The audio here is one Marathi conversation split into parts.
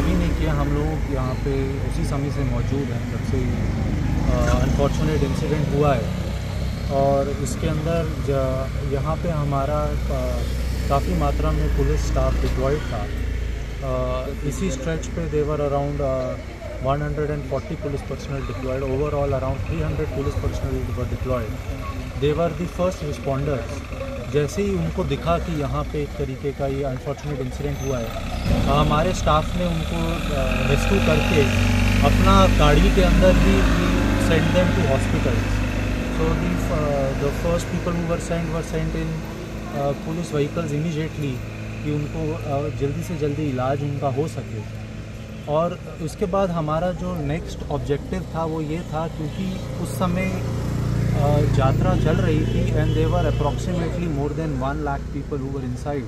अभी नहीं किया। हम लोग यहाँ पे उसी समय से मौजूद हैं जब से अनफॉर्चुनेट इंसिडेंट हुआ है। और इसके अंदर यहाँ पे हमारा काफ़ी मात्रा में पुलिस स्टाफ डिप्लॉयड था। इसी स्ट्रेच पे they were around 140 police personnel deployed, overall around 300 police personnel were deployed. They were the first responders. जैसे ही उनको दिखा कि यहाँ पे एक तरीके का ये अनफॉर्चुनेट इंसिडेंट हुआ है, हमारे स्टाफ ने उनको रेस्क्यू करके अपना गाड़ी के अंदर ही send them to hospital. So the first people who were sent in police vehicles immediately कि उनको जल्दी से जल्दी इलाज उनका हो सके। और उसके बाद हमारा जो नेक्स्ट ऑब्जेक्टिव था वो ये था, क्योंकि उस समय यात्रा चल रही थी and they were approximately more than 1 lakh people who were inside,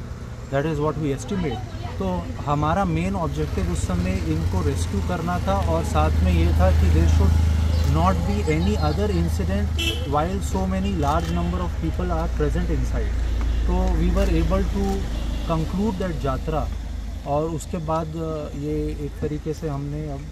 that is what we estimate. तो हमारा मेन ऑब्जेक्टिव उस समय इनको रेस्क्यू करना था और साथ में ये था कि there should not be any other incident while so many large number of people are present inside. तो we were able to conclude that यात्रा। और उसके बाद ये एक तरीके से हमने अब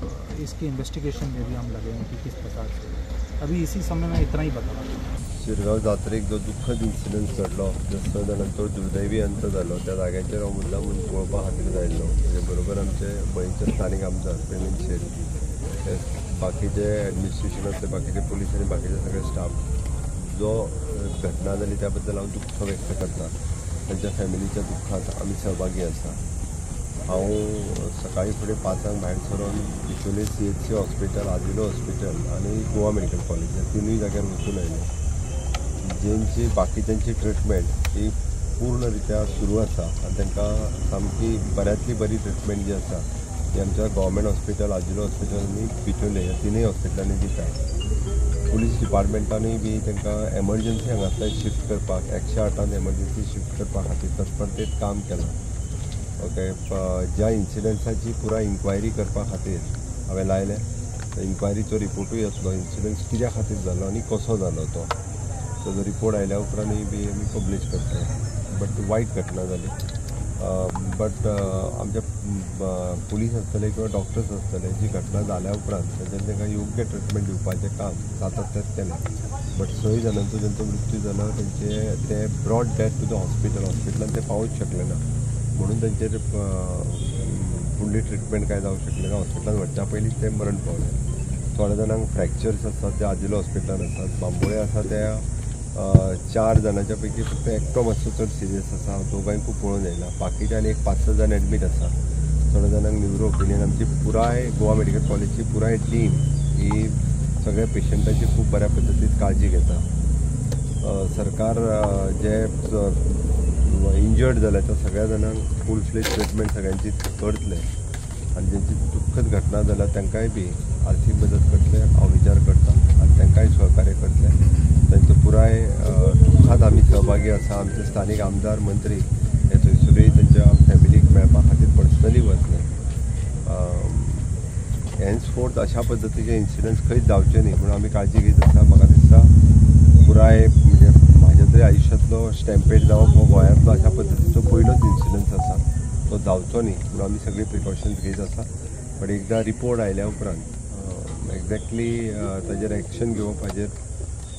इसकी इन्वेस्टिगेशन में भी हम लगे हैं कि किस प्रकार से। अभी इसी समय में इतना ही बता रहा हूँ। शिरगांव जात्रेक जो दुःखद इन्सिडंट घडलो, जसो त्यानंतर दुर्दैवी अंत जालो, त्या जाग्याचेर हांव मुद्दामून पळोवपा खातीर आयिल्लो। म्हणजे बरोबर आमचे गोंयचे स्थानीक आमदार प्रवीण शेट, बाकीचे एडमिनिस्ट्रेशनांतले बाकीचे पुलीस आनी बाकीचे सगळे स्टाफ, जो घटना जाली त्या बद्दल हांव दुख्ख व्यक्त करता। त्यांच्या फॅमिलीच्या दुख्खात आमी सहभागी आसा। हांव सकाळी फुडें 5 भायर सरून बिचोले CHC हॉस्पिटल, आजिलो हॉस्पिटल आनी गोवा मेडिकल कॉलेज ह्या तिनूय जाग्यार वचून आयलो। जेंची बाकीच्यांची ट्रिटमेंट ही पूर्ण रित्या सुरू आसा आनी तांकां सामकी बऱ्यांतली बरी ट्रिटमेंट जी आसा ती आमच्या गव्हर्मेंट हॉस्पिटल, आजिलो हॉस्पिटल आनी बिचोले ह्या तिनूय हॉस्पिटलांनी दिता। पुलीस डिपार्टमेंटानूय बी तांकां एमर्जन्सी हांगासर शिफ्ट करपाक 108 एमर्जन्सी शिफ्ट करपा खातीर तत्परतेत काम केलां। ओके, ज्या इन्सिडंट्साची पुराय इन्क्वायरी करपा खातीर हांवें लायलें। इन्क्वायरीचो रिपोर्टूय येतलो, इन्सिडंट्स कित्या खातीर जालो आनी कसो जालो तो रिपोर्ट आयल्या उपरांतूय बी आमी पब्लीश करतले। बट वायट घटना जाली। बट आमचे पुलीस आसतले किंवा डॉक्टर्स आसतले, जी घटना जाल्या उपरांत तांकां योग्य ट्रिटमेंट दिवपाचें काम सातत्यान केलें। बट 6 जाणांचो जेंचो मृत्यू जालो ते ब्रॉड डेथ टू द हॉस्पिटलांत ते पावूंक शकले ना, म्हणून तांचेर फुडली ट्रिटमेंट काय जावंक शकले ना। हॉस्पिटलांत व्हरच्या पयलींच ते मरण पावले। थोड्या जाणांक फ्रॅक्चर्स आसात ते आजिलो हॉस्पिटलांत आसात। बांबोळे आसा त्या 4 जाणांच्या पैकी फक्त एकटो मातसो चड सिरियस आसा, दोगांयकूय पळोवन येयला। बाकीचे आनी 5-6 जाण एडमीट आसा। थोड्या जाणांक न्यूरो ओपिनियन। आमची पुराय गोवा मेडिकल कॉलेजची पुराय टीम ही सगळ्या पेशंटांची खूब बऱ्या पद्दतीन काळजी घेता। सरकार जे इंजर्ड जाल्या त्या सगळ्या जाणांक फूल फ्लेज ट्रिटमेंट सगळ्यांची करतले आनी जेंची दुःखद घटना जाल्या तांकांय बी आर्थीक मदत करतले हांव विचार करता आनी तांकांय सहकार्य करतले। तांचो पुराय दुःखात आमी सहभागी आसा। आमचे स्थानीक आमदार मंत्री हे थंयसरूय तांच्या फॅमिलीक मेळपा खातीर पर्सनली वतले। हेन्सफोर्थ अशा पद्दतीचे इन्सिडंट्स खंयच जावचे न्ही म्हणून आमी काळजी घेत आसा। म्हाका दिसता पुराय म्हणजे म्हाज्या तरी आयुश्यांतलो स्टॅम्पेड जावप हो गोंयांतलो अशा पद्दतीचो पयलोच इन्सिडंट आसा, तो जावचो न्ही म्हणून आमी सगळी प्रिकॉशन्स घेत आसा। बट एकदां रिपोर्ट आयल्या उपरांत एक्झॅक्टली ताजेर एक्शन घेवप, हाजेर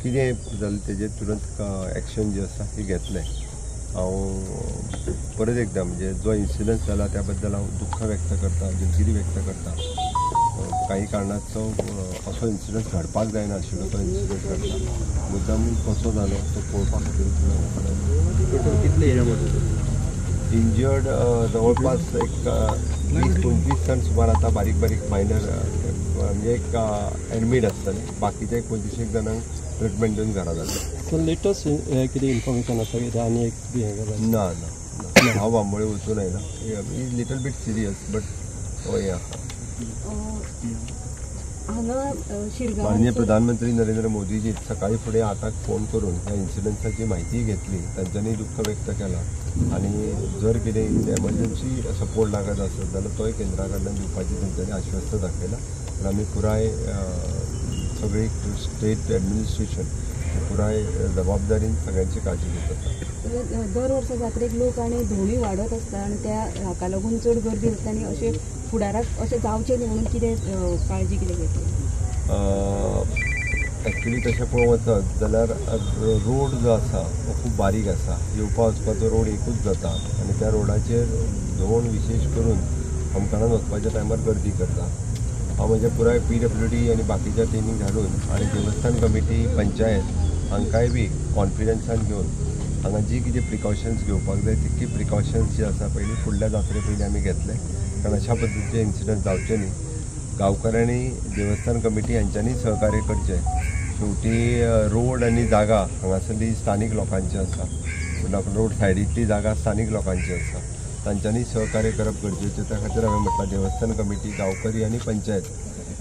कितें जालें तेजेर तुरंत एक्शन जी आसा ही घेतलें। हांव परत एकदां म्हणजे जो इन्सिडंट जाला त्या बद्दल हांव दुःख व्यक्त करता, दिलगिरी व्यक्त करता। काही कारणाचो असो इन्सिडंट घडपाक जायना आशिल्लो तो इन्सिडंट घडला। मुद्दामून कसो जालो तो पळोवपा खातीर कितले एरियामध्ये इंजर्ड जवळपास एक 20-25 जाण सुमार आता बारीक बारीक मायनर म्हणजे एक एडमीट आसतले। बाकीचे 25 जाणांक ट्रिटमेंट दिवन घरा जाले। सो लेटस्ट कितें इन्फॉर्मेशन आसा की आनी एक बी हें जालें? ना ना, हांव बांबोळे वचून आयला। Is little bit serious but हय आसा। माननीय प्रधानमंत्री नरेंद्र मोदीजी सकाळी फुडें हाताक फोन करून ह्या इन्सिडंट्साची म्हायती घेतली, तांच्यांनी दुःख व्यक्त केलां आनी जर कितें एमर्जन्सी सपोर्ट लागत आसत जाल्यार तोय केंद्रा कडल्यान दिवपाची तांच्यांनी आश्वस्त दाखयलां। आनी आमी पुराय सगळी स्टेट एडमिनिस्ट्रेशन पुराय जबाबदारीन सगळ्यांची काळजी घेत आसा। दर वर्सा जात्रेक लोक आनी धोंडूय वाडत आसता आनी त्या हाका लागून चड गर्दी आसता आनी अशें फुडाराक अशें जावचें न्ही म्हणून कितें काळजी कितें घेतली? एक्चुली तशें पळोवंक वचत जाल्यार रोड जो आसा तो खूब बारीक आसा. येवपा वचपाचो रोड एकूच जाता आनी त्या रोडाचेर धोंड विशेश करून होमखणान वचपाच्या टायमार गर्दी करता. हांव म्हज्या पुराय PWD आनी बाकीच्या टिमीक धाडून आनी देवस्थान कमिटी पंचायत हांकांय बी कॉन्फिडन्सान घेवन हांगा जी कितें प्रिकॉशन्स घेवपाक जाय तितकी प्रिकॉशन्स जी आसा पयलीं फुडल्या जात्रे पयलीं आमी घेतले, कारण अशा पद्दतीचे इन्सिडंट जावचे न्ही. गांवकारांनी देवस्थान कमिटी हांच्यांनी सहकार्य करचें. शेवटी रोड आनी जागा हांगासरली स्थानीक लोकांची आसा, रोड सायडीतली जागा स्थानीक लोकांची आसा, तांच्यांनी सहकार्य करप गरजेचें. त्या खातीर हांवें म्हटलां देवस्थान कमिटी, गांवकरी आनी पंचायत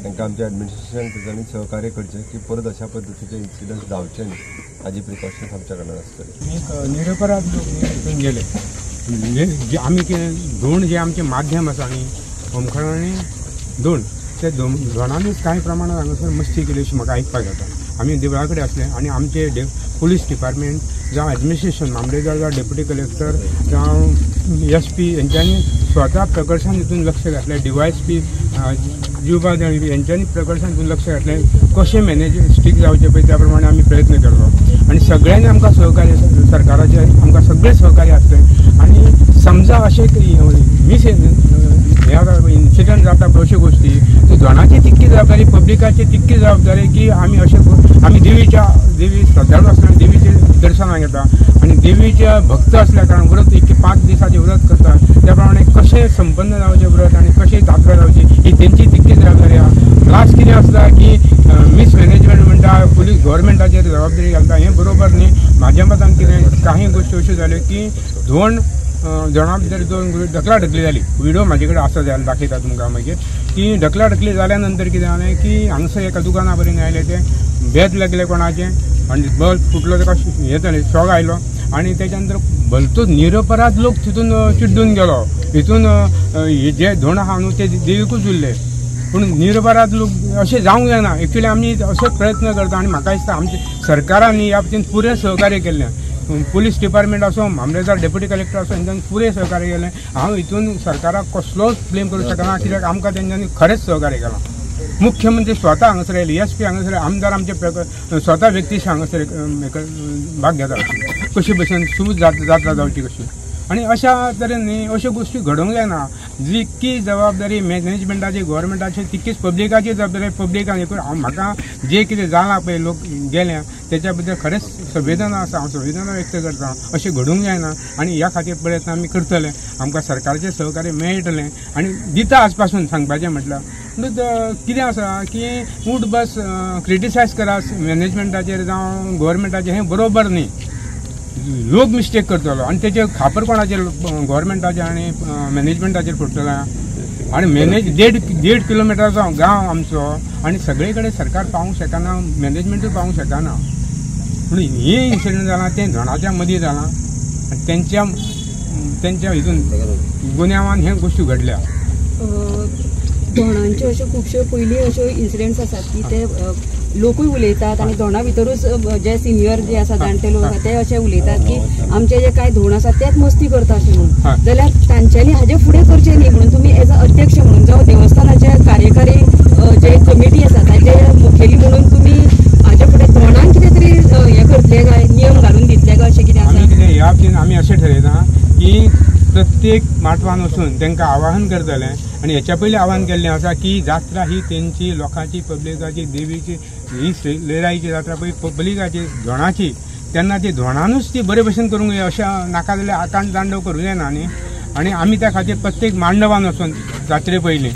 तांकां आमच्या एडमिनिस्ट्रेशन तांच्यांनी सहकार्य करचें की परत अशा पद्दतीचे इन्सिडंट जावचे न्ही. हाजी प्रिकॉशन्स आमच्या कडल्यान आसतली. एक निरपराध लोक हितून गेले जे आमी धोंड जे आमचें माध्यम आसा न्ही होमखणांनी धोंड ते धोंडानूच कांय प्रमाणांत हांगासर मस्ती केली अशें म्हाका आयकपाक जाता. आमी देवळा कडेन आसले आनी आमचे पुलीस डिपार्टमेंट जावं एडमिनिस्ट्रेशन मामलेदार जावं डेप्युटी कलेक्टर जावं SP यांच्यांनी स्वता प्रकर्शान हितून लक्ष घातलें. DYSP जीवबा यांच्यांनी प्रकर्शान हितून लक्ष घातलें. कशें मॅनेज स्ट्रीक जावचें पळय त्या प्रमाणे आमी प्रयत्न केलो आनी सगळ्यांनी आमकां सहकार्य, सरकाराचें आमकां सगळें सहकार्य आसलें. आनी समजा अशें मिस इन्सिडंट जाता पळय अश्यो गोश्टी, ती धोंडाची तितकी जबाबदारी, पब्लिकाची तितकी जबाबदारी की आमी अशें आमी देवी श्रद्धाळू आसतना देवीचें दर्शनाक येता आनी देवीचे भक्त असल्या कारण व्रत 5 दिसाचें व्रत करता. त्या प्रमाणे कशें संपन्न जावचें व्रत आनी कशें जात्रा जावची ही तेंची तितकी जबाबदारी आसा. लास्ट कितें आसता की मिसमॅनेजमेंट म्हणटा, पुलीस गव्हर्मेंटाचेर जबाबदारी घालता, हें बरोबर न्ही. म्हाज्या मतान कितें काही गोश्टी अश्यो जाल्यो की धोंडा भितर 2 ढकलाढकली जाली. व्हिडिओ म्हाजे कडेन आसा जाल्यार दाखयता तुमकां मागीर की ढकलाढकली जाल्या नंतर कितें जालें की हांगसर एका दुकाना पर्यंत आयले, ते बेत लागले कोणाचें आनी बल्ब फुटलो, ताका हें जालें, शॉक आयलो आनी तेच्या नंतर भलतोच निरपराध लोक तितून चिड्डून गेलो. हितून जे धोंड आहा न्हू ते देवीकूच उरले, पूण निरपराध लोक अशें जावंक जायना. एक्चुली आमी अशे प्रयत्न करता आनी म्हाका दिसता आमच्या सरकारान ह्या बाबतींत पुरें सहकार्य केल्लें. पुलीस डिपार्टमेंट असो, मामलेदार डेप्युटी कलेक्टर असो, हेंच्यांनी पुरें सहकार्य केलें. हांव हितून सरकाराक कसलोच ब्लेम करूं शकना, कित्याक आमकां तेंच्यांनी खरेंच सहकार्य केलां. मुख्यमंत्री स्वता हांगासर येयले, SP हांगासर, आमदार आमचे स्वता व्यक्ती हांगासर भाग घेता कशी भशेन जात्रा जावची कशी. आनी अशा तरेन न्ही अश्यो गोश्टी घडोवंक जायना. जितकी जबाबदारी मॅनेजमेंटाची, गव्हर्मेंटाची, तितकीच पब्लिकाची जबाबदारी पब्लिकान हे करून. म्हाका जे कितें जालां पळय लोक गेल्या तेच्या बद्दल खरेंच संवेदना आसा, हांव संवेदना व्यक्त करता. अशें घडोवंक जायना आनी ह्या खातीर प्रयत्न आमी करतले. आमकां सरकारचें सहकार्य मेळटलें आनी दिता आज पासून सांगपाचें म्हटल्यार. कितें आसा की उठ बस क्रिटिसायज करा मॅनेजमेंटाचेर जावं गव्हर्मेंटाचेर, हें बरोबर न्ही. लोक मिस्टेक करतलो आनी तेचे खापर कोणाचेर, गव्हर्मेंटाचेर आनी मॅनेजमेंटाचेर पडटलो. आनी 1.5 किलोमिटरचो गांव आमचो आनी सगळे कडेन सरकार पावूंक शकना, मॅनेजमेंटूय पावूंक शकना. म्हणून हे इन्सिडंट जालां तें धोंडाच्या मदीं जालां आनी तेंच्या हितून गुन्यांवान हे गोश्टी घडल्या. धोंडांच्यो अश्यो खुबश्यो पयलीं अश्यो इन्सिडंट्स आसात की ते लोकूय उलयतात आनी धोंडा भितरूच जे सिनियर जे आसा जाणटे लोक आसा ते अशें उलयतात की आमचे जे कांय धोंड आसात तेच मस्ती करता अशें म्हणून. जाल्यार तांच्यांनी हाजे फुडें करचें न्ही म्हणून तुमी एज अ अध्यक्ष म्हणून जावं देवस्थानाचे कार्यकारी जे कमिटी आसा ताचे मुखेली म्हणून तुमी हाजे फुडें धोंडांक कितें तरी हें करतले काय, नियम घालून दितले काय, अशें कितें आसा? ह्या बाबतींत आमी अशें थरयता की प्रत्येक माटवान वचून तांकां आवाहन करतलें आनी हेच्या पयलीं आवाहन केल्लें आसा की जात्रा ही तेंची, लोकांची, पब्लिकाची, देवीची, ही लयराईची जात्रा पळय पब्लिकाची, धोंडाची, तेन्ना ती धोंडानूच ती बरे भशेन करूंक जाय. अशें नाका जाल्यार आकांत तांडव करूं जायना न्ही. आनी आमी त्या खातीर प्रत्येक मांडवान वचून जात्रे पयलीं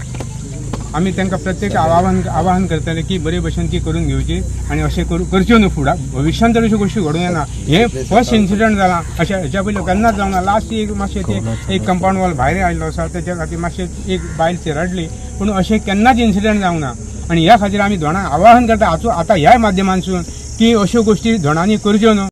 आमी तांकां प्रत्येक आवाहन करतले की बरे भशेन ती करून घेवची आनी अशें करच्यो न्हू. फुडार भविश्यांत तर अश्यो गोश्टी घडूंक येना. हें फर्स्ट इन्सिडंट जालां, अशें हेच्या पयलीं केन्नाच जावना. लास्ट एक मातशें ते एक कंपाउंड वॉल भायर आयिल्लो आसा, तेच्या खातीर मातशें एक बायल चिरडली, पूण अशें केन्नाच इन्सिडंट जावंक ना. आनी ह्या खातीर आमी धोंडाक आवाहन करता आतां ह्या माध्यमांतसून की अश्यो गोश्टी धोंडांनी करच्यो न्हू.